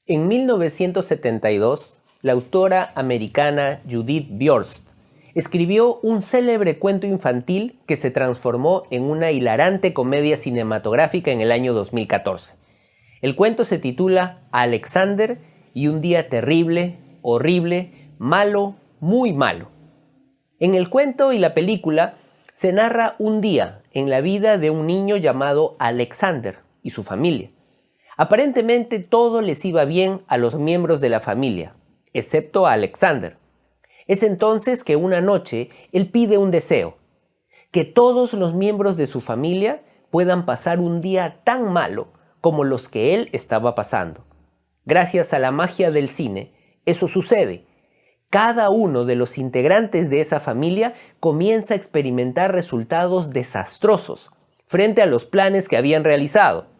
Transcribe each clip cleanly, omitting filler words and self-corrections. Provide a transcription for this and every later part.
En 1972, la autora americana Judith Bjorst escribió un célebre cuento infantil que se transformó en una hilarante comedia cinematográfica en el año 2014. El cuento se titula Alexander y un día terrible, horrible, malo, muy malo. En el cuento y la película se narra un día en la vida de un niño llamado Alexander y su familia. Aparentemente todo les iba bien a los miembros de la familia, excepto a Alexander. Es entonces que una noche él pide un deseo: que todos los miembros de su familia puedan pasar un día tan malo como los que él estaba pasando. Gracias a la magia del cine, eso sucede. Cada uno de los integrantes de esa familia comienza a experimentar resultados desastrosos frente a los planes que habían realizado.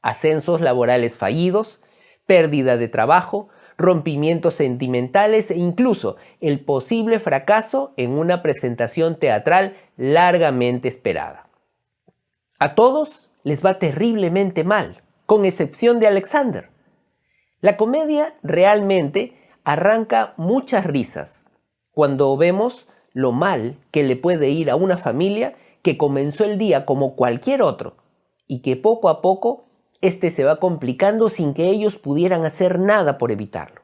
Ascensos laborales fallidos, pérdida de trabajo, rompimientos sentimentales e incluso el posible fracaso en una presentación teatral largamente esperada. A todos les va terriblemente mal, con excepción de Alexander. La comedia realmente arranca muchas risas cuando vemos lo mal que le puede ir a una familia que comenzó el día como cualquier otro y que poco a poco este se va complicando sin que ellos pudieran hacer nada por evitarlo.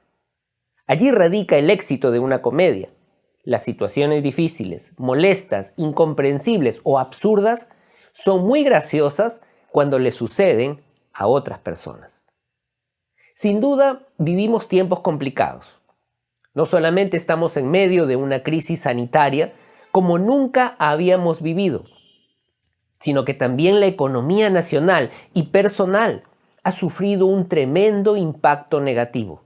Allí radica el éxito de una comedia. Las situaciones difíciles, molestas, incomprensibles o absurdas son muy graciosas cuando le suceden a otras personas. Sin duda, vivimos tiempos complicados. No solamente estamos en medio de una crisis sanitaria como nunca habíamos vivido, sino que también la economía nacional y personal ha sufrido un tremendo impacto negativo.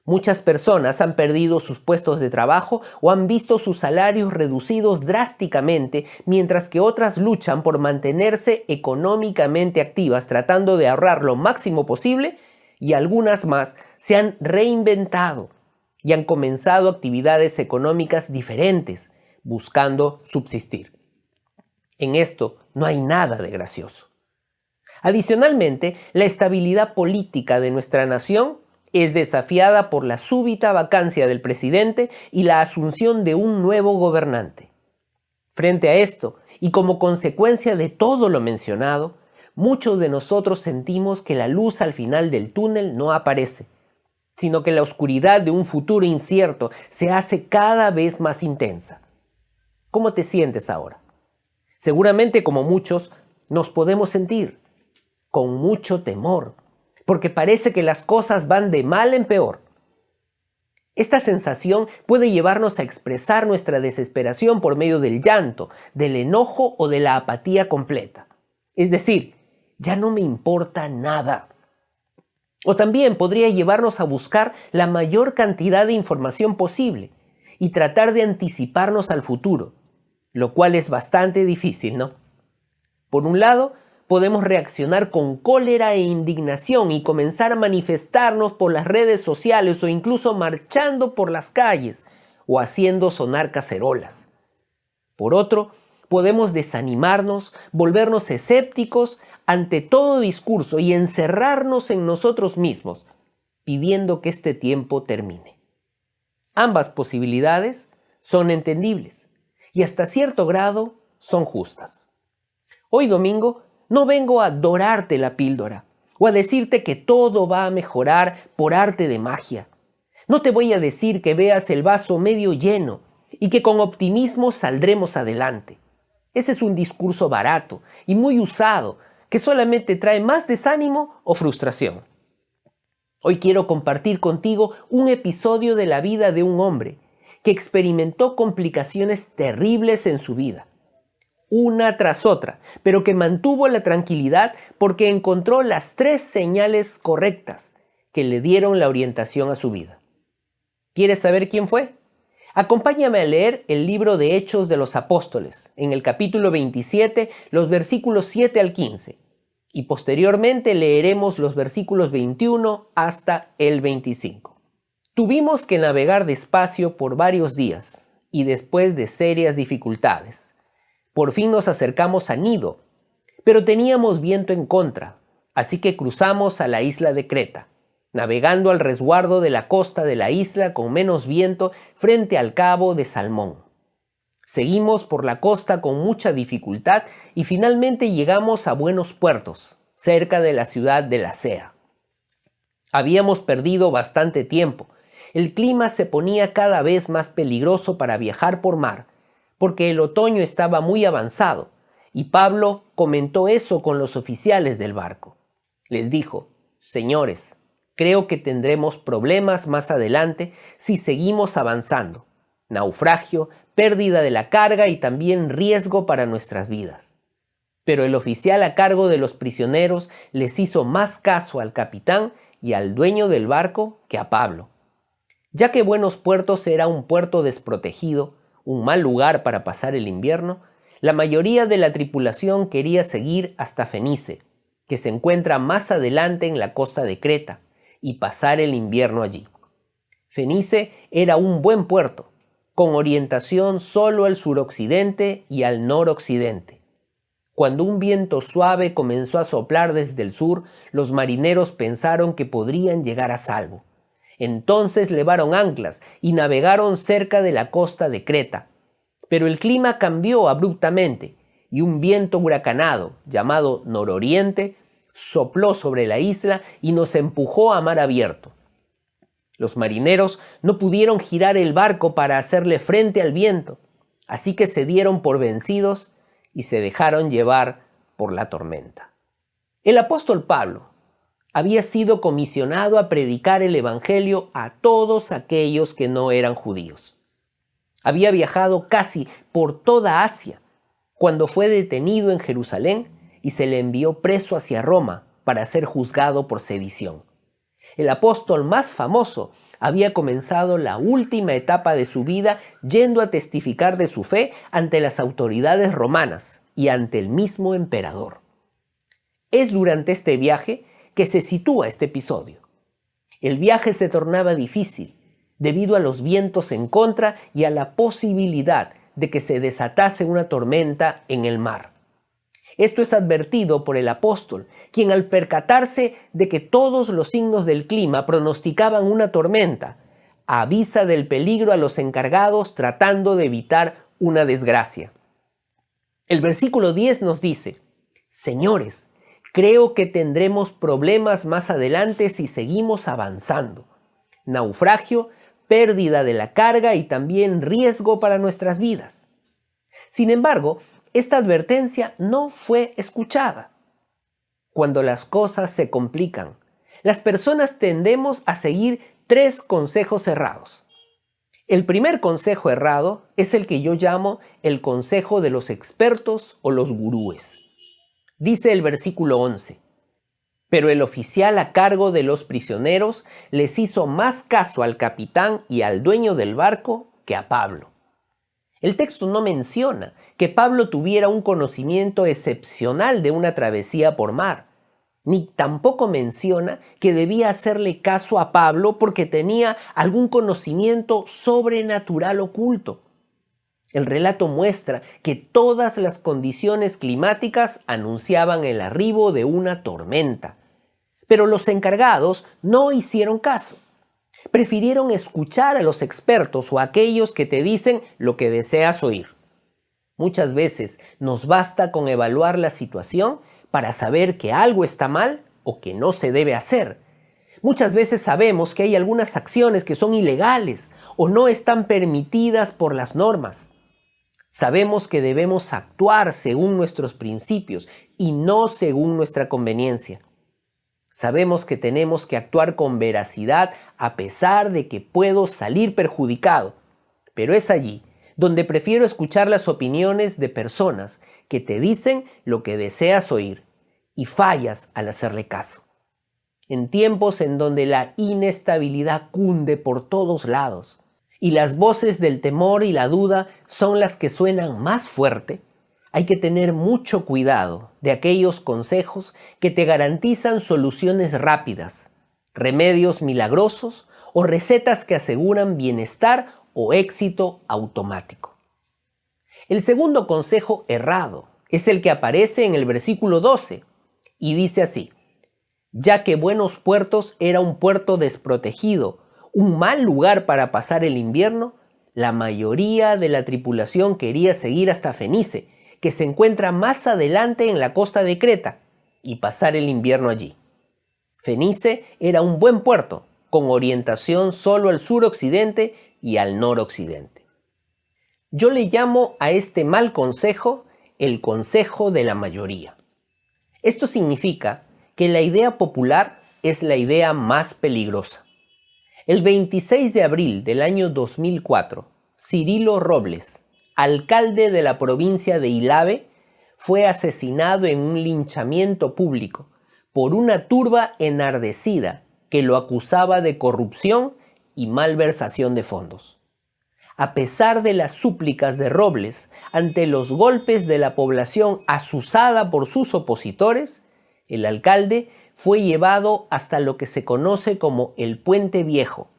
Muchas personas han perdido sus puestos de trabajo o han visto sus salarios reducidos drásticamente, mientras que otras luchan por mantenerse económicamente activas, tratando de ahorrar lo máximo posible, y algunas más se han reinventado y han comenzado actividades económicas diferentes, buscando subsistir. En esto no hay nada de gracioso. Adicionalmente, la estabilidad política de nuestra nación es desafiada por la súbita vacancia del presidente y la asunción de un nuevo gobernante. Frente a esto, y como consecuencia de todo lo mencionado, muchos de nosotros sentimos que la luz al final del túnel no aparece, sino que la oscuridad de un futuro incierto se hace cada vez más intensa. ¿Cómo te sientes ahora? Seguramente, como muchos, nos podemos sentir con mucho temor, porque parece que las cosas van de mal en peor. Esta sensación puede llevarnos a expresar nuestra desesperación por medio del llanto, del enojo o de la apatía completa. Es decir, ya no me importa nada. O también podría llevarnos a buscar la mayor cantidad de información posible y tratar de anticiparnos al futuro, lo cual es bastante difícil, ¿no? Por un lado, podemos reaccionar con cólera e indignación y comenzar a manifestarnos por las redes sociales o incluso marchando por las calles o haciendo sonar cacerolas. Por otro, podemos desanimarnos, volvernos escépticos ante todo discurso y encerrarnos en nosotros mismos, pidiendo que este tiempo termine. Ambas posibilidades son entendibles y hasta cierto grado son justas. Hoy domingo no vengo a dorarte la píldora o a decirte que todo va a mejorar por arte de magia. No te voy a decir que veas el vaso medio lleno y que con optimismo saldremos adelante. Ese es un discurso barato y muy usado que solamente trae más desánimo o frustración. Hoy quiero compartir contigo un episodio de la vida de un hombre que experimentó complicaciones terribles en su vida, una tras otra, pero que mantuvo la tranquilidad porque encontró las 3 señales correctas que le dieron la orientación a su vida. ¿Quieres saber quién fue? Acompáñame a leer el libro de Hechos de los Apóstoles, en el capítulo 27, los versículos 7 al 15, y posteriormente leeremos los versículos 21 hasta el 25. Tuvimos que navegar despacio por varios días, y después de serias dificultades, por fin nos acercamos a Gnido, pero teníamos viento en contra, así que cruzamos a la isla de Creta. navegando al resguardo de la costa de la isla con menos viento frente al cabo de Salmón. Seguimos por la costa con mucha dificultad y finalmente llegamos a buenos puertos, cerca de la ciudad de Lasea. Habíamos perdido bastante tiempo. El clima se ponía cada vez más peligroso para viajar por mar, porque el otoño estaba muy avanzado, y Pablo comentó eso con los oficiales del barco. Les dijo: «Señores, creo que tendremos problemas más adelante si seguimos avanzando. Naufragio, pérdida de la carga y también riesgo para nuestras vidas». Pero el oficial a cargo de los prisioneros les hizo más caso al capitán y al dueño del barco que a Pablo. Ya que Buenos Puertos era un puerto desprotegido, un mal lugar para pasar el invierno, la mayoría de la tripulación quería seguir hasta Fenice, que se encuentra más adelante en la costa de Creta, y pasar el invierno allí. Fenice era un buen puerto, con orientación solo al suroccidente y al noroccidente. Cuando un viento suave comenzó a soplar desde el sur, los marineros pensaron que podrían llegar a salvo. Entonces levaron anclas y navegaron cerca de la costa de Creta. Pero el clima cambió abruptamente y un viento huracanado, llamado nororiente, sopló sobre la isla y nos empujó a mar abierto. Los marineros no pudieron girar el barco para hacerle frente al viento, así que se dieron por vencidos y se dejaron llevar por la tormenta. El apóstol Pablo había sido comisionado a predicar el evangelio a todos aquellos que no eran judíos. Había viajado casi por toda Asia cuando fue detenido en Jerusalén y se le envió preso hacia Roma para ser juzgado por sedición. El apóstol más famoso había comenzado la última etapa de su vida yendo a testificar de su fe ante las autoridades romanas y ante el mismo emperador. Es durante este viaje que se sitúa este episodio. El viaje se tornaba difícil debido a los vientos en contra y a la posibilidad de que se desatase una tormenta en el mar. Esto es advertido por el apóstol, quien al percatarse de que todos los signos del clima pronosticaban una tormenta, avisa del peligro a los encargados tratando de evitar una desgracia. El versículo 10 nos dice: «Señores, creo que tendremos problemas más adelante si seguimos avanzando. Naufragio, pérdida de la carga y también riesgo para nuestras vidas». Sin embargo, esta advertencia no fue escuchada. Cuando las cosas se complican, las personas tendemos a seguir 3 consejos errados. El primer consejo errado es el que yo llamo el consejo de los expertos o los gurúes. Dice el versículo 11: «Pero el oficial a cargo de los prisioneros les hizo más caso al capitán y al dueño del barco que a Pablo». El texto no menciona que Pablo tuviera un conocimiento excepcional de una travesía por mar, ni tampoco menciona que debía hacerle caso a Pablo porque tenía algún conocimiento sobrenatural oculto. El relato muestra que todas las condiciones climáticas anunciaban el arribo de una tormenta, pero los encargados no hicieron caso. Prefirieron escuchar a los expertos o a aquellos que te dicen lo que deseas oír. Muchas veces nos basta con evaluar la situación para saber que algo está mal o que no se debe hacer. Muchas veces sabemos que hay algunas acciones que son ilegales o no están permitidas por las normas. Sabemos que debemos actuar según nuestros principios y no según nuestra conveniencia. Sabemos que tenemos que actuar con veracidad a pesar de que puedo salir perjudicado, pero es allí donde prefiero escuchar las opiniones de personas que te dicen lo que deseas oír y fallas al hacerle caso. En tiempos en donde la inestabilidad cunde por todos lados y las voces del temor y la duda son las que suenan más fuerte, hay que tener mucho cuidado de aquellos consejos que te garantizan soluciones rápidas, remedios milagrosos o recetas que aseguran bienestar o éxito automático. El segundo consejo errado es el que aparece en el versículo 12 y dice así: ya que Buenos Puertos era un puerto desprotegido, un mal lugar para pasar el invierno, la mayoría de la tripulación quería seguir hasta Fenice, que se encuentra más adelante en la costa de Creta, y pasar el invierno allí. Fenice era un buen puerto, con orientación solo al suroccidente y al noroccidente. Yo le llamo a este mal consejo el consejo de la mayoría. Esto significa que la idea popular es la idea más peligrosa. El 26 de abril del año 2004, Cirilo Robles, alcalde de la provincia de Ilave, fue asesinado en un linchamiento público por una turba enardecida que lo acusaba de corrupción y malversación de fondos. A pesar de las súplicas de Robles ante los golpes de la población azuzada por sus opositores, el alcalde fue llevado hasta lo que se conoce como el Puente Viejo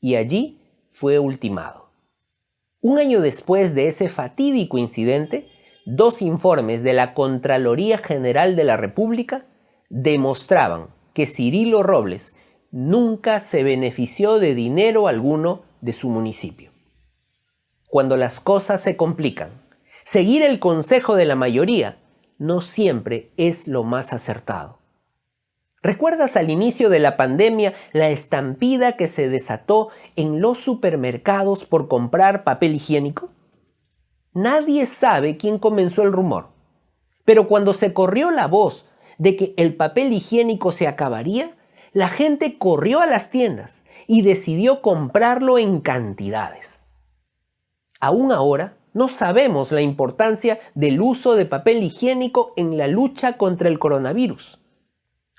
y allí fue ultimado. Un año después de ese fatídico incidente, 2 informes de la Contraloría General de la República demostraban que Cirilo Robles nunca se benefició de dinero alguno de su municipio. Cuando las cosas se complican, seguir el consejo de la mayoría no siempre es lo más acertado. ¿Recuerdas al inicio de la pandemia la estampida que se desató en los supermercados por comprar papel higiénico? Nadie sabe quién comenzó el rumor, pero cuando se corrió la voz de que el papel higiénico se acabaría, la gente corrió a las tiendas y decidió comprarlo en cantidades. Aún ahora no sabemos la importancia del uso de papel higiénico en la lucha contra el coronavirus.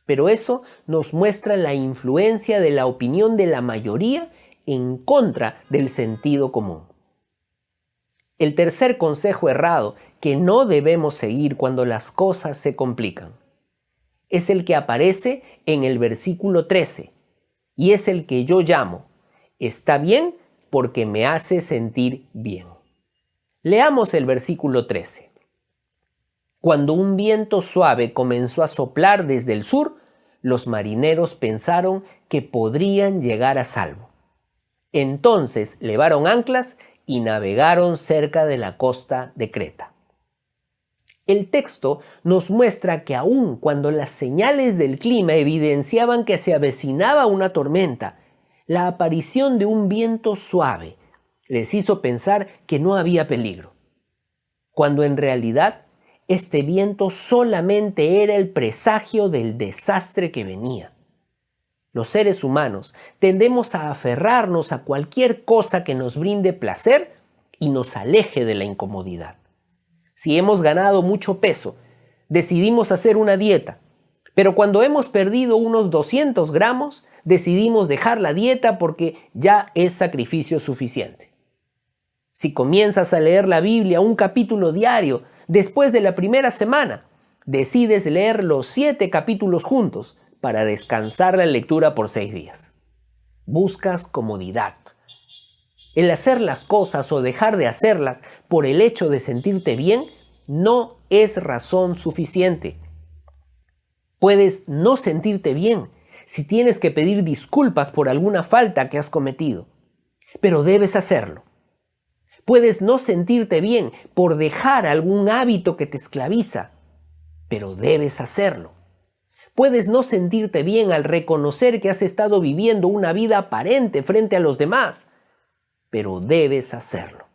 Pero eso nos muestra la influencia de la opinión de la mayoría en contra del sentido común. El tercer consejo errado que no debemos seguir cuando las cosas se complican es el que aparece en el versículo 13 y es el que yo llamo «Está bien porque me hace sentir bien». Leamos el versículo 13. Cuando un viento suave comenzó a soplar desde el sur, los marineros pensaron que podrían llegar a salvo. Entonces levaron anclas y navegaron cerca de la costa de Creta. El texto nos muestra que aun cuando las señales del clima evidenciaban que se avecinaba una tormenta, la aparición de un viento suave les hizo pensar que no había peligro, cuando en realidad este viento solamente era el presagio del desastre que venía. Los seres humanos tendemos a aferrarnos a cualquier cosa que nos brinde placer y nos aleje de la incomodidad. Si hemos ganado mucho peso, decidimos hacer una dieta, pero cuando hemos perdido unos 200 gramos, decidimos dejar la dieta porque ya es sacrificio suficiente. Si comienzas a leer la Biblia un capítulo diario después de la primera semana, decides leer los 7 capítulos juntos para descansar la lectura por 6 días. Buscas comodidad. El hacer las cosas o dejar de hacerlas por el hecho de sentirte bien no es razón suficiente. Puedes no sentirte bien si tienes que pedir disculpas por alguna falta que has cometido, pero debes hacerlo. Puedes no sentirte bien por dejar algún hábito que te esclaviza, pero debes hacerlo. Puedes no sentirte bien al reconocer que has estado viviendo una vida aparente frente a los demás, pero debes hacerlo.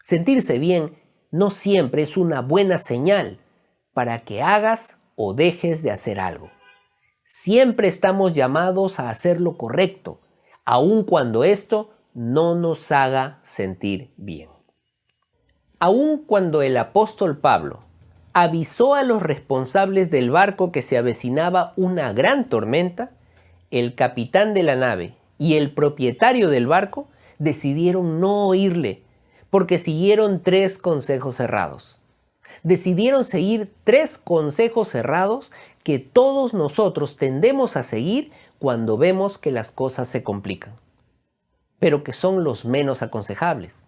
Sentirse bien no siempre es una buena señal para que hagas o dejes de hacer algo. Siempre estamos llamados a hacer lo correcto, aun cuando esto no nos haga sentir bien. Aun cuando el apóstol Pablo avisó a los responsables del barco que se avecinaba una gran tormenta, el capitán de la nave y el propietario del barco decidieron no oírle porque siguieron 3 consejos errados. Decidieron seguir 3 consejos errados que todos nosotros tendemos a seguir cuando vemos que las cosas se complican, pero que son los menos aconsejables.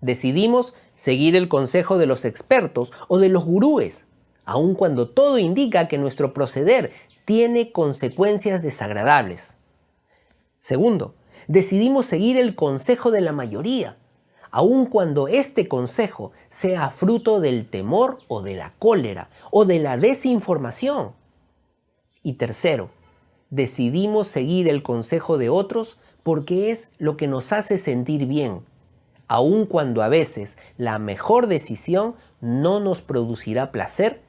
Decidimos seguir el consejo de los expertos o de los gurúes, aun cuando todo indica que nuestro proceder tiene consecuencias desagradables. Segundo, decidimos seguir el consejo de la mayoría, aun cuando este consejo sea fruto del temor o de la cólera o de la desinformación. Y tercero, decidimos seguir el consejo de otros porque es lo que nos hace sentir bien, aun cuando a veces la mejor decisión no nos producirá placer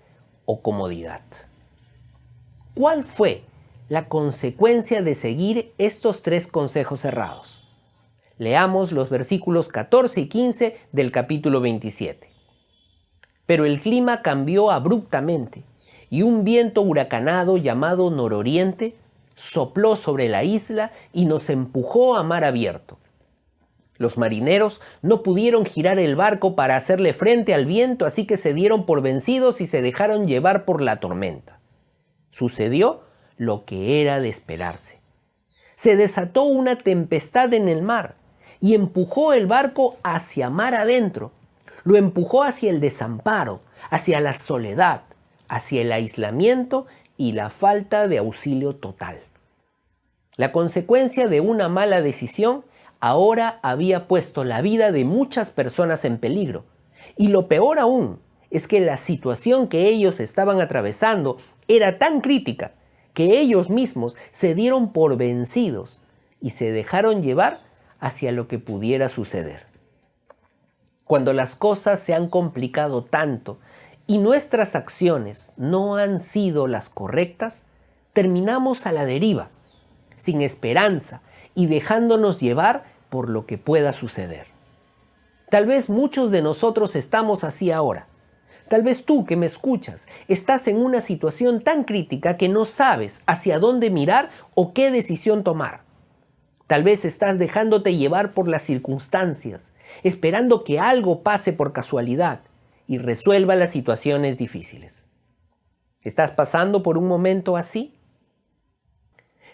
o comodidad. ¿Cuál fue la consecuencia de seguir estos tres consejos errados? Leamos los versículos 14 y 15 del capítulo 27. Pero el clima cambió abruptamente y un viento huracanado llamado nororiente sopló sobre la isla y nos empujó a mar abierto. Los marineros no pudieron girar el barco para hacerle frente al viento, así que se dieron por vencidos y se dejaron llevar por la tormenta. Sucedió lo que era de esperarse. Se desató una tempestad en el mar y empujó el barco hacia mar adentro. Lo empujó hacia el desamparo, hacia la soledad, hacia el aislamiento y la falta de auxilio total. La consecuencia de una mala decisión ahora había puesto la vida de muchas personas en peligro. Y lo peor aún es que la situación que ellos estaban atravesando era tan crítica que ellos mismos se dieron por vencidos y se dejaron llevar hacia lo que pudiera suceder. Cuando las cosas se han complicado tanto y nuestras acciones no han sido las correctas, terminamos a la deriva, sin esperanza y dejándonos llevar por lo que pueda suceder. Tal vez muchos de nosotros estamos así ahora. Tal vez tú que me escuchas estás en una situación tan crítica que no sabes hacia dónde mirar o qué decisión tomar. Tal vez estás dejándote llevar por las circunstancias, esperando que algo pase por casualidad y resuelva las situaciones difíciles. ¿Estás pasando por un momento así?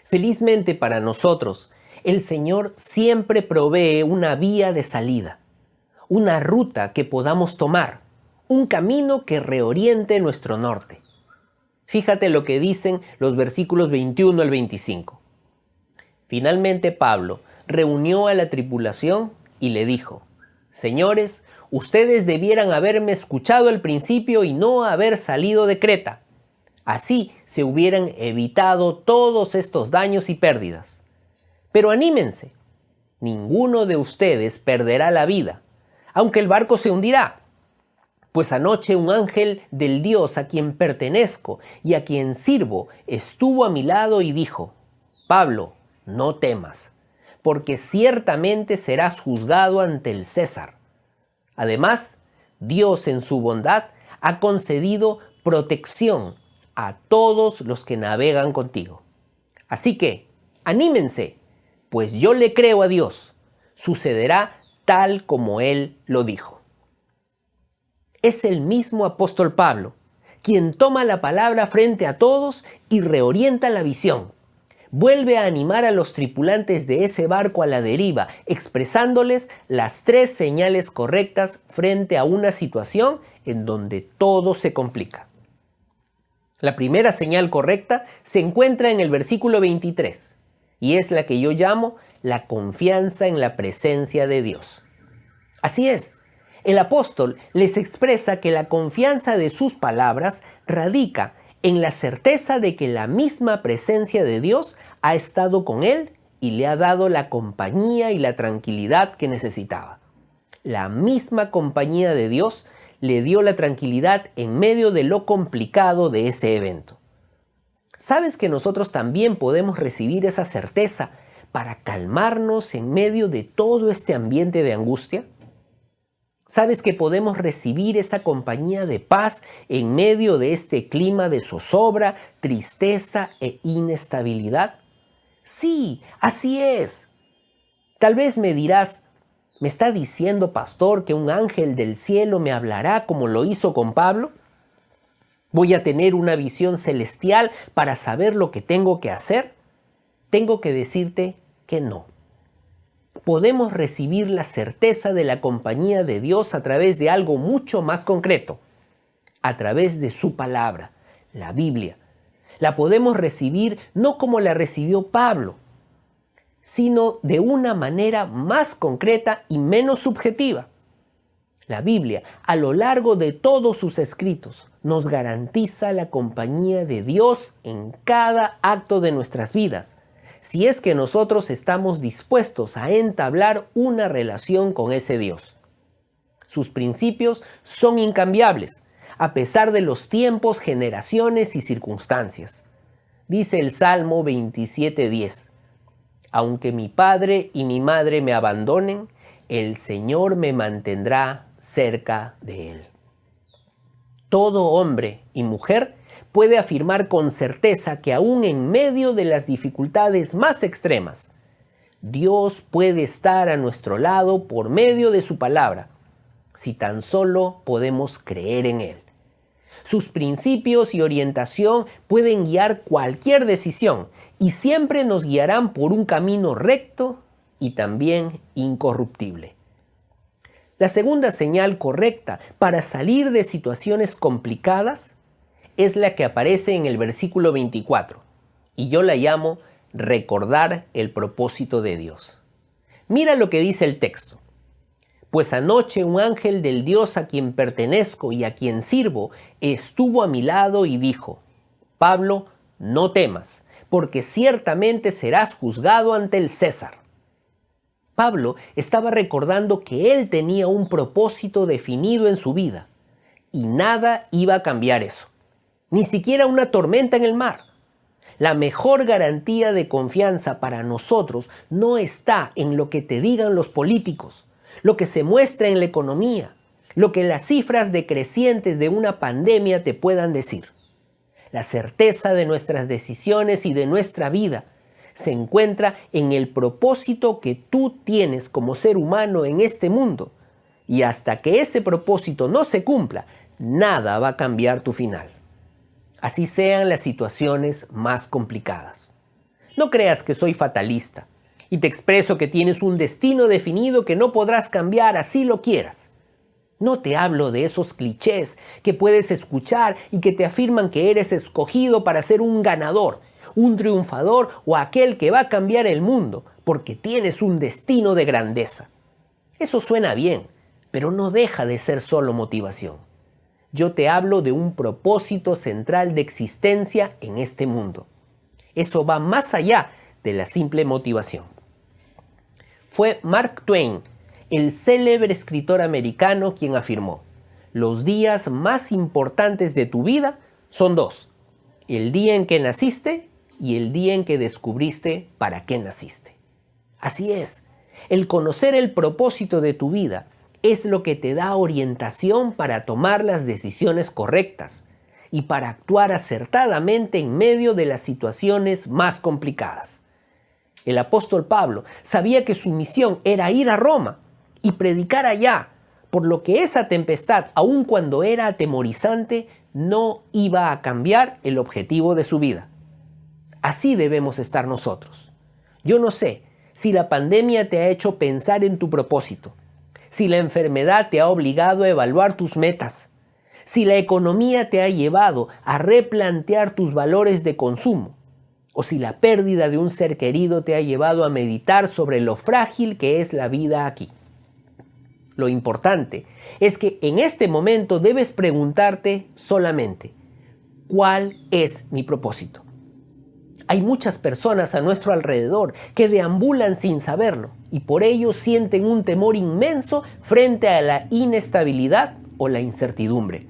Felizmente para nosotros, el Señor siempre provee una vía de salida, una ruta que podamos tomar, un camino que reoriente nuestro norte. Fíjate lo que dicen los versículos 21 al 25. Finalmente Pablo reunió a la tripulación y le dijo: Señores, ustedes debieran haberme escuchado al principio y no haber salido de Creta. Así se hubieran evitado todos estos daños y pérdidas. Pero anímense, ninguno de ustedes perderá la vida, aunque el barco se hundirá. Pues anoche un ángel del Dios a quien pertenezco y a quien sirvo estuvo a mi lado y dijo: Pablo, no temas, porque ciertamente serás juzgado ante el César. Además, Dios en su bondad ha concedido protección a todos los que navegan contigo. Así que, anímense, pues yo le creo a Dios. Sucederá tal como Él lo dijo. Es el mismo apóstol Pablo, quien toma la palabra frente a todos y reorienta la visión. Vuelve a animar a los tripulantes de ese barco a la deriva, expresándoles las 3 señales correctas frente a una situación en donde todo se complica. La primera señal correcta se encuentra en el versículo 23 y es la que yo llamo la confianza en la presencia de Dios. Así es, el apóstol les expresa que la confianza de sus palabras radica en la certeza de que la misma presencia de Dios ha estado con él y le ha dado la compañía y la tranquilidad que necesitaba. La misma compañía de Dios le dio la tranquilidad en medio de lo complicado de ese evento. ¿Sabes que nosotros también podemos recibir esa certeza para calmarnos en medio de todo este ambiente de angustia? ¿Sabes que podemos recibir esa compañía de paz en medio de este clima de zozobra, tristeza e inestabilidad? Sí, así es. Tal vez me dirás: ¿me está diciendo, pastor, que un ángel del cielo me hablará como lo hizo con Pablo? ¿Voy a tener una visión celestial para saber lo que tengo que hacer? Tengo que decirte que no. Podemos recibir la certeza de la compañía de Dios a través de algo mucho más concreto, a través de su palabra, la Biblia. La podemos recibir no como la recibió Pablo, sino de una manera más concreta y menos subjetiva. La Biblia, a lo largo de todos sus escritos, nos garantiza la compañía de Dios en cada acto de nuestras vidas, si es que nosotros estamos dispuestos a entablar una relación con ese Dios. Sus principios son incambiables, a pesar de los tiempos, generaciones y circunstancias. Dice el Salmo 27:10, aunque mi padre y mi madre me abandonen, el Señor me mantendrá cerca de Él. Todo hombre y mujer puede afirmar con certeza que aún en medio de las dificultades más extremas, Dios puede estar a nuestro lado por medio de su palabra, si tan solo podemos creer en Él. Sus principios y orientación pueden guiar cualquier decisión y siempre nos guiarán por un camino recto y también incorruptible. La segunda señal correcta para salir de situaciones complicadas es la que aparece en el versículo 24, y yo la llamo recordar el propósito de Dios. Mira lo que dice el texto. Pues anoche un ángel del Dios a quien pertenezco y a quien sirvo estuvo a mi lado y dijo, Pablo, no temas, porque ciertamente serás juzgado ante el César. Pablo estaba recordando que él tenía un propósito definido en su vida y nada iba a cambiar eso, ni siquiera una tormenta en el mar. La mejor garantía de confianza para nosotros no está en lo que te digan los políticos, lo que se muestra en la economía, lo que las cifras decrecientes de una pandemia te puedan decir. La certeza de nuestras decisiones y de nuestra vida se encuentra en el propósito que tú tienes como ser humano en este mundo. Y hasta que ese propósito no se cumpla, nada va a cambiar tu final. Así sean las situaciones más complicadas. No creas que soy fatalista y te expreso que tienes un destino definido que no podrás cambiar así lo quieras. No te hablo de esos clichés que puedes escuchar y que te afirman que eres escogido para ser un ganador, un triunfador o aquel que va a cambiar el mundo porque tienes un destino de grandeza. Eso suena bien, pero no deja de ser solo motivación. Yo te hablo de un propósito central de existencia en este mundo. Eso va más allá de la simple motivación. Fue Mark Twain, el célebre escritor americano, quien afirmó: los días más importantes de tu vida son dos: el día en que naciste y el día en que descubriste para qué naciste. Así es, el conocer el propósito de tu vida es lo que te da orientación para tomar las decisiones correctas y para actuar acertadamente en medio de las situaciones más complicadas. El apóstol Pablo sabía que su misión era ir a Roma y predicar allá, por lo que esa tempestad, aun cuando era atemorizante, no iba a cambiar el objetivo de su vida. Así debemos estar nosotros. Yo no sé si la pandemia te ha hecho pensar en tu propósito, si la enfermedad te ha obligado a evaluar tus metas, si la economía te ha llevado a replantear tus valores de consumo, o si la pérdida de un ser querido te ha llevado a meditar sobre lo frágil que es la vida aquí. Lo importante es que en este momento debes preguntarte solamente, ¿cuál es mi propósito? Hay muchas personas a nuestro alrededor que deambulan sin saberlo y por ello sienten un temor inmenso frente a la inestabilidad o la incertidumbre.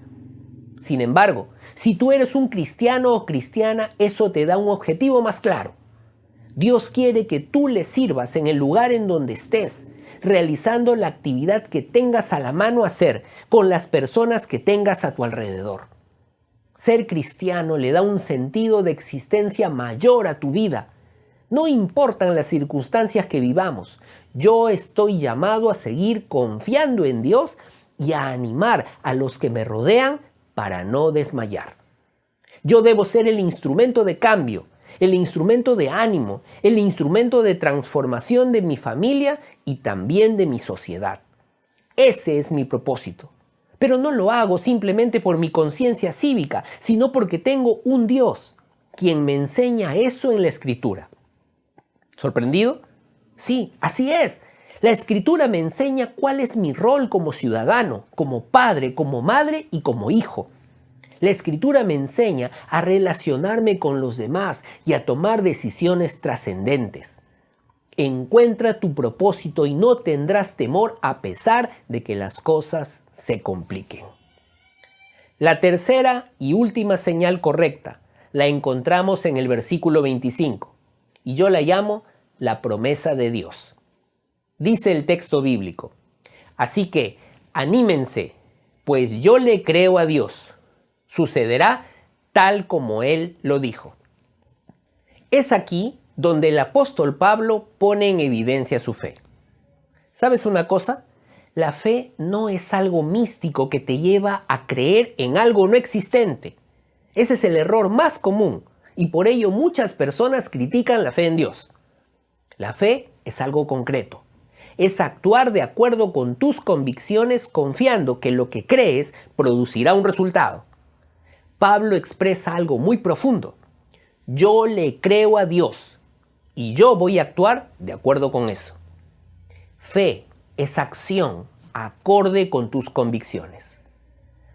Sin embargo, si tú eres un cristiano o cristiana, eso te da un objetivo más claro. Dios quiere que tú le sirvas en el lugar en donde estés, realizando la actividad que tengas a la mano hacer con las personas que tengas a tu alrededor. Ser cristiano le da un sentido de existencia mayor a tu vida. No importan las circunstancias que vivamos, yo estoy llamado a seguir confiando en Dios y a animar a los que me rodean para no desmayar. Yo debo ser el instrumento de cambio, el instrumento de ánimo, el instrumento de transformación de mi familia y también de mi sociedad. Ese es mi propósito. Pero no lo hago simplemente por mi conciencia cívica, sino porque tengo un Dios quien me enseña eso en la Escritura. ¿Sorprendido? Sí, así es. La Escritura me enseña cuál es mi rol como ciudadano, como padre, como madre y como hijo. La Escritura me enseña a relacionarme con los demás y a tomar decisiones trascendentes. Encuentra tu propósito y no tendrás temor a pesar de que las cosas se compliquen. La tercera y última señal correcta la encontramos en el versículo 25 y yo la llamo la promesa de Dios. Dice el texto bíblico: así que anímense, pues yo le creo a Dios. Sucederá tal como Él lo dijo. Es aquí donde el apóstol Pablo pone en evidencia su fe. ¿Sabes una cosa? La fe no es algo místico que te lleva a creer en algo no existente. Ese es el error más común y por ello muchas personas critican la fe en Dios. La fe es algo concreto. Es actuar de acuerdo con tus convicciones confiando que lo que crees producirá un resultado. Pablo expresa algo muy profundo. Yo le creo a Dios y yo voy a actuar de acuerdo con eso. Fe es acción acorde con tus convicciones.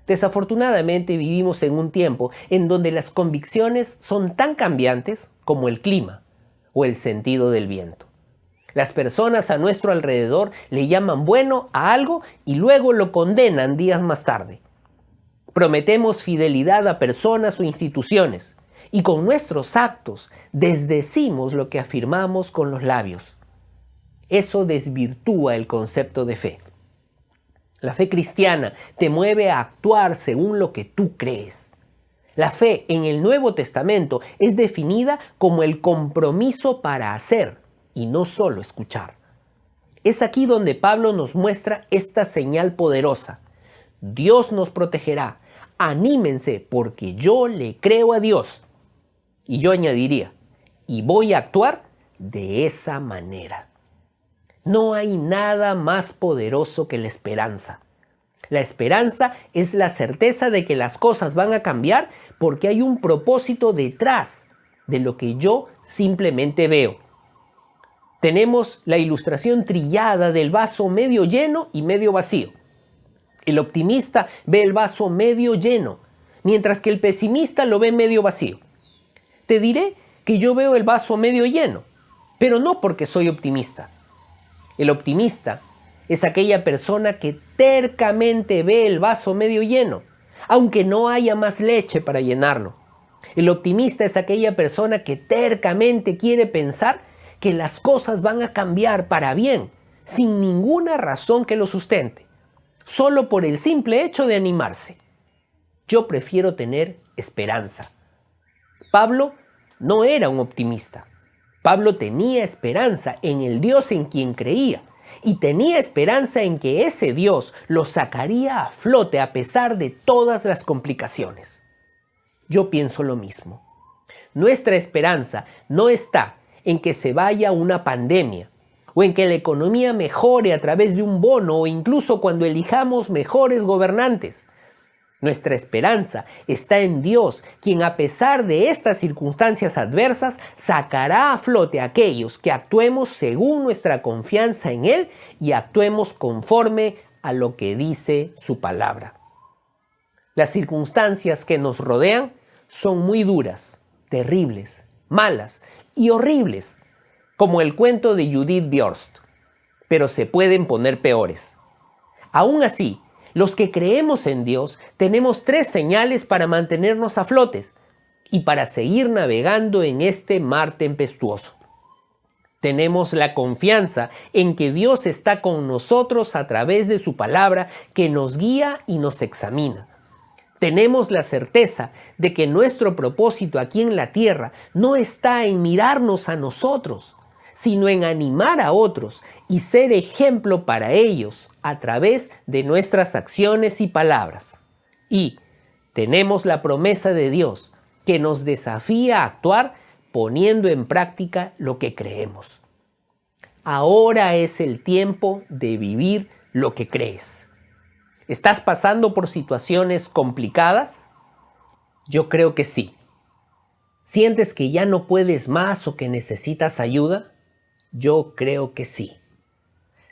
Desafortunadamente vivimos en un tiempo en donde las convicciones son tan cambiantes como el clima o el sentido del viento. Las personas a nuestro alrededor le llaman bueno a algo y luego lo condenan días más tarde. Prometemos fidelidad a personas o instituciones y con nuestros actos desdecimos lo que afirmamos con los labios. Eso desvirtúa el concepto de fe. La fe cristiana te mueve a actuar según lo que tú crees. La fe en el Nuevo Testamento es definida como el compromiso para hacer y no solo escuchar. Es aquí donde Pablo nos muestra esta señal poderosa. Dios nos protegerá. Anímense porque yo le creo a Dios. Y yo añadiría, y voy a actuar de esa manera. No hay nada más poderoso que la esperanza. La esperanza es la certeza de que las cosas van a cambiar porque hay un propósito detrás de lo que yo simplemente veo. Tenemos la ilustración trillada del vaso medio lleno y medio vacío. El optimista ve el vaso medio lleno, mientras que el pesimista lo ve medio vacío. Te diré que yo veo el vaso medio lleno, pero no porque soy optimista. El optimista es aquella persona que tercamente ve el vaso medio lleno, aunque no haya más leche para llenarlo. El optimista es aquella persona que tercamente quiere pensar que las cosas van a cambiar para bien, sin ninguna razón que lo sustente, solo por el simple hecho de animarse. Yo prefiero tener esperanza. Pablo no era un optimista. Pablo tenía esperanza en el Dios en quien creía y tenía esperanza en que ese Dios lo sacaría a flote a pesar de todas las complicaciones. Yo pienso lo mismo. Nuestra esperanza no está en que se vaya una pandemia o en que la economía mejore a través de un bono o incluso cuando elijamos mejores gobernantes. Nuestra esperanza está en Dios, quien a pesar de estas circunstancias adversas sacará a flote a aquellos que actuemos según nuestra confianza en Él y actuemos conforme a lo que dice su palabra. Las circunstancias que nos rodean son muy duras, terribles, malas y horribles, como el cuento de Judith Bjorst, pero se pueden poner peores. Aún así, los que creemos en Dios tenemos 3 señales para mantenernos a flotes y para seguir navegando en este mar tempestuoso. Tenemos la confianza en que Dios está con nosotros a través de su palabra que nos guía y nos examina. Tenemos la certeza de que nuestro propósito aquí en la tierra no está en mirarnos a nosotros, sino en animar a otros y ser ejemplo para ellos a través de nuestras acciones y palabras. Y tenemos la promesa de Dios que nos desafía a actuar poniendo en práctica lo que creemos. Ahora es el tiempo de vivir lo que crees. ¿Estás pasando por situaciones complicadas? Yo creo que sí. ¿Sientes que ya no puedes más o que necesitas ayuda? Yo creo que sí.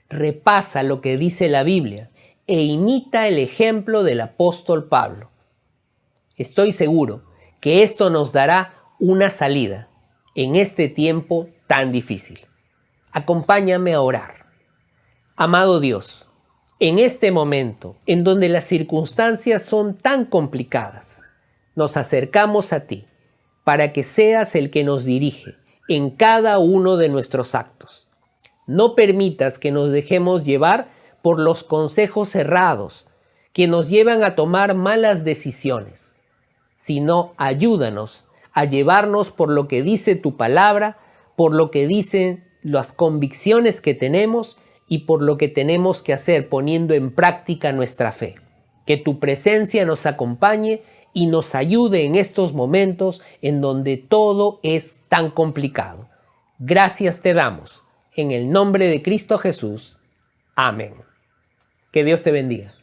Repasa lo que dice la Biblia e imita el ejemplo del apóstol Pablo. Estoy seguro que esto nos dará una salida en este tiempo tan difícil. Acompáñame a orar. Amado Dios, en este momento en donde las circunstancias son tan complicadas, nos acercamos a ti para que seas el que nos dirige en cada uno de nuestros actos. No permitas que nos dejemos llevar por los consejos errados que nos llevan a tomar malas decisiones, sino ayúdanos a llevarnos por lo que dice tu palabra, por lo que dicen las convicciones que tenemos y por lo que tenemos que hacer poniendo en práctica nuestra fe. Que tu presencia nos acompañe y nos ayude en estos momentos en donde todo es tan complicado. Gracias te damos. En el nombre de Cristo Jesús. Amén. Que Dios te bendiga.